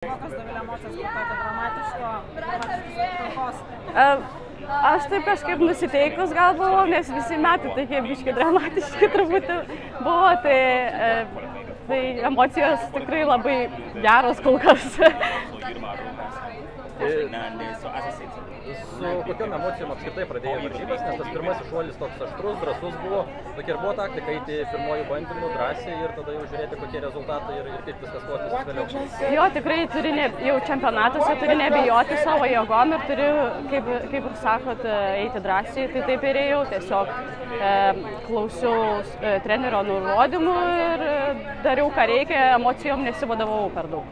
Kokios Dovilė emocijos po tokio dramatiško atrankos? Aš taip kažkaip nusiteikus gal buvau, nes visi metai tokie biški dramatiški turbūt buvo, tai emocijos tikrai labai geros kol kas. Su kokiom emocijom apskritai pradėjai varžybas, nes tas pirmasis šuolis toks aštrus, drąsus buvo, tokia ir buvo taktika eiti pirmojų bandymų drąsiai ir tada jau žiūrėti, kokie rezultatai ir kaip viskas klostysis vėliau. Jo, tikrai turi jau čempionatuose turi nebijoti savo jėgom ir turi, kaip ir sakot, eiti drąsiai, tai taip ir ėjau, tiesiog klausiau trenerio nurodymų ir dariau, ką reikia, emocijom nesivadovau per daug.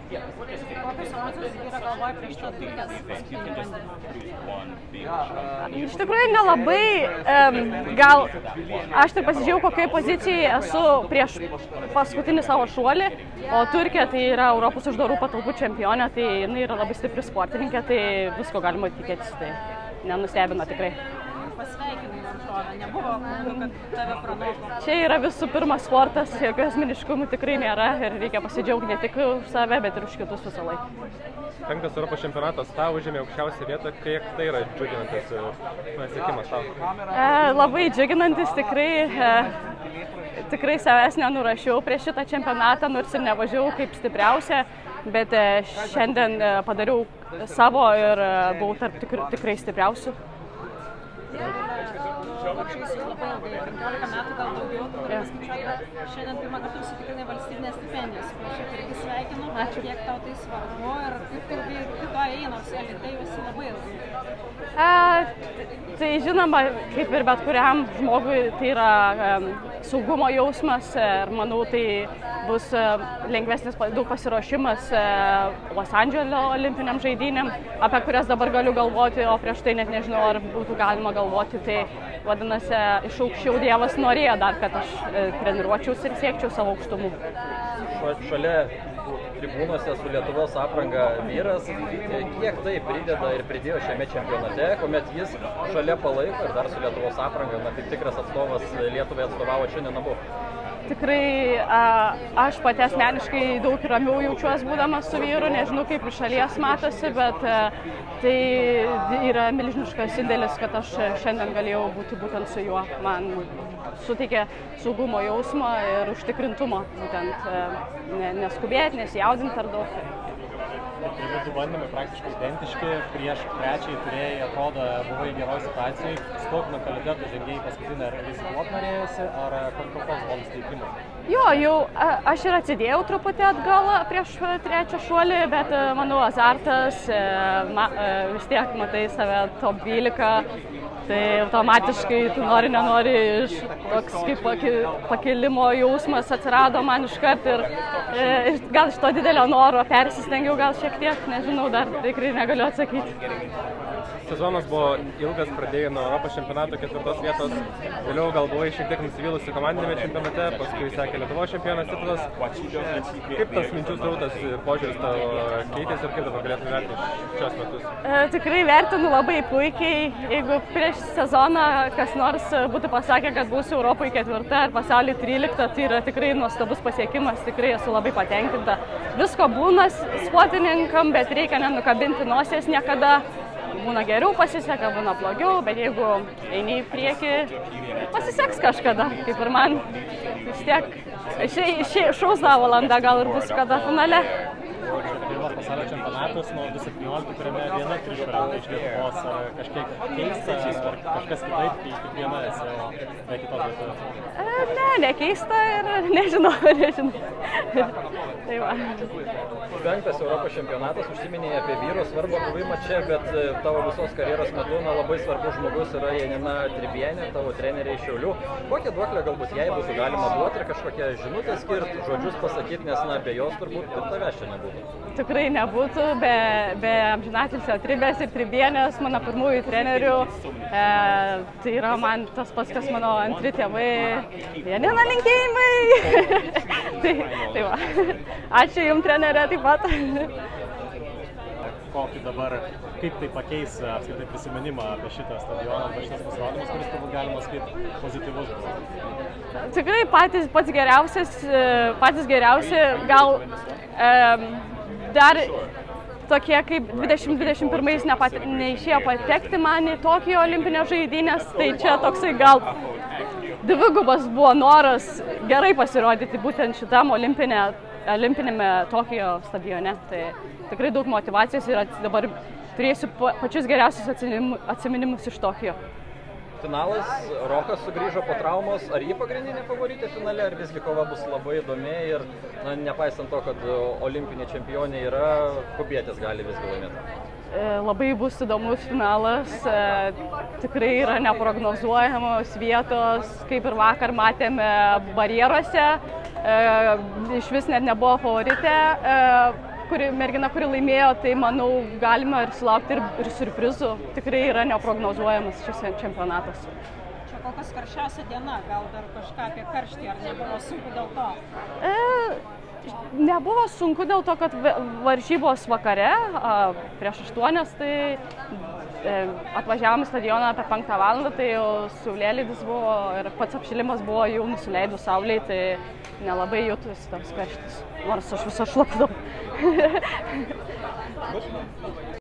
Kokios emocijos yra galvoje prieš tą dulkės? Iš tikrųjų nelabai, gal aš tik pasižiūrėjau, kokioje pozicijoje esu prieš paskutinį savo šuolį, o Turkija tai yra Europos uždarų patalpų čempionė, tai jinai yra labai stipri sportininkė, tai visko galima tikėtis, tai nenustebino tikrai. Pasveikinai varžovę, nebuvo, kad tave pranoko. Čia yra visų pirma sportas, jokių asmeniškumų tikrai nėra ir reikia pasidžiaugti ne tik už save, bet ir už kitus visą laiką. 5. Europos čempionatas tau užėmė aukščiausią vietą, kiek tai yra džiuginantis pasiekimas tau? Labai džiuginantis, tikrai savęs nenurašiau prieš šitą čempionatą, nors ir nevažiavau kaip stipriausia, bet šiandien padariau savo ir buvau tarp tikrai stipriausių. Varžaisi labai ilgai, 15 metų gal daugiau, tu gali paskaičiuoti, kad šiandien pirmą kartą užsitikrinai valstybinės stipendijas. Aš irgi sveikinu, kiek tau tai svarbu ir kaip ilgai to eina, nors tai visi labai ilgai. Tai žinoma, kaip ir bet kuriam žmogui, tai yra saugumo jausmas ir manau, tai bus lengvesnis daug pasiruošimas Los Andželo olimpiniam žaidynėm, apie kurias dabar galiu galvoti, o prieš tai net nežinau, ar būtų galima galvoti. Tai vadinasi, iš aukščiau Dievas norėjo dar, kad aš treniruočiausi ir siekčiau savo aukštumų. Šalia tribūnose su Lietuvos apranga vyras, kiek tai prideda ir pridėjo šiame čempionate, kuomet jis šalia palaiko ir dar su Lietuvos apranga, kaip tikras atstovas Lietuvai atstovavo šiandien abu. Tikrai aš pati asmeniškai daug ramiau jaučiuosi būdamas su vyru, nežinau kaip iš šalies matosi, bet tai yra milžiniškas indėlis, kad aš šiandien galėjau būti būtent su juo. Man suteikė saugumo jausmą ir užtikrintumą, būtent neskubėti, nesijaudinti per daug. Pirmi du bandymai praktiškai identiški, prieš trečiąjį turėjai, atrodo, buvai geroj situacijai, su kokiu mentalitetu žengėjai paskutinę, ar rizikuot norėjusi, ar koks buvo nusiteikimas? Jo, jau aš ir atsidėjau truputį atgal prieš trečią šuolį, bet manau azartas, vis tiek matai save top 12, tai automatiškai tu nenori toks kaip pakilimo jausmas atsirado man iškart ir gal iš to didelio noro persistengiau gal šiek tiek, nežinau, dar tikrai negaliu atsakyti. Sezonas buvo ilgas, pradėjai nuo Europos čempionato 4. vietos, vėliau gal buvai šiek tiek nusivylusi komandinėme čempionate, paskui sekė Lietuvos čempionas titulas. Kaip tas minčių srautas, požiūris tavo keitėsi ir kaip dabar galėtum vertinti šios metus? Tikrai vertinu labai puikiai. Jeigu prieš sezoną kas nors būtų pasakę, kad būsiu Europoje 4. ar pasaulyje 13, tai yra tikrai nuostabus pasiekimas, tikrai esu labai patenkinta. Visko būna sportininkam, bet reikia nenukabinti nosies niekada. Būna geriau pasiseka, būna blogiau, bet jeigu eini į priekį, pasiseks kažkada, kaip ir man. Vis tiek šausdavo valanda, gal ir bus kada finale. Pirmas pasaulio čempionatas nuo 2017, kuriame viena trišuolė iš Lietuvos, ar kažkiek keista, ar kažkas kitaip, kai kiekviena esi be kitos Lietuvos? Ne keista ir nežinau. Tai va. 5. Europos čempionatas, užsiminėjai apie vyrų svarbą buvimą čia, bet tavo visos karjeros metu labai svarbus žmogus yra Janina Tribienė, tavo trenerė iš Šiaulių. Kokią duoklę galbūt jai būtų galima duoti ir kažkokią žinutę skirti, žodžius pasakyti, nes be jos turbūt ir tavęs čia nebūtų? Tikrai nebūtų, be amžinatilsio Tribės ir Tribienės, mano pirmųjų trenerių. Tai yra man tas pats, kas mano antri tėvai. Janina, linkėjimai! Tai va. Ačiū jums, trenerė, taip pat. Kokį dabar, kaip tai pakeis apskritai prisiminimą apie šitą stadioną, apie šitas pasirodymus, kuris turbūt galima sakyti pozityvus buvo? Tikrai patys geriausi, gal dar tokie kaip 2021 neišėjo patekti man į Tokijo olimpinės žaidynės, tai čia toksai gal dvigubas buvo noras gerai pasirodyti būtent šitam olimpinėme Tokijo stadione. Tai tikrai daug motyvacijos ir dabar turėsiu pačius geriausius atsiminimus iš Tokijo. Finalas, Rokas sugrįžo po traumos, ar jį pagrindinė favoritė finale, ar visgi kova bus labai įdomi ir nepaisant to, kad olimpinė čempionė yra, kubietės gali visgi laimėti? Labai bus įdomus finalas, tikrai yra neprognozuojamos vietos, kaip ir vakar matėme barjeruose, iš vis net nebuvo favoritė. Mergina, kuri laimėjo, tai manau galima ir sulaukti ir surprizų. Tikrai yra neprognozuojamas šis čempionatas. Čia kol kas karščiausia diena, gal dar kažką apie karštį, ar nebuvo sunku dėl to? Nebuvo sunku dėl to, kad varžybos vakare, prieš 8, tai atvažiavom į stadioną apie 5 valandą, tai jau saulėlydis buvo ir pats apšilimas buvo jau nusileidus saulei, tai nelabai jutusi toks karštis, nors aš visą šlapdavau.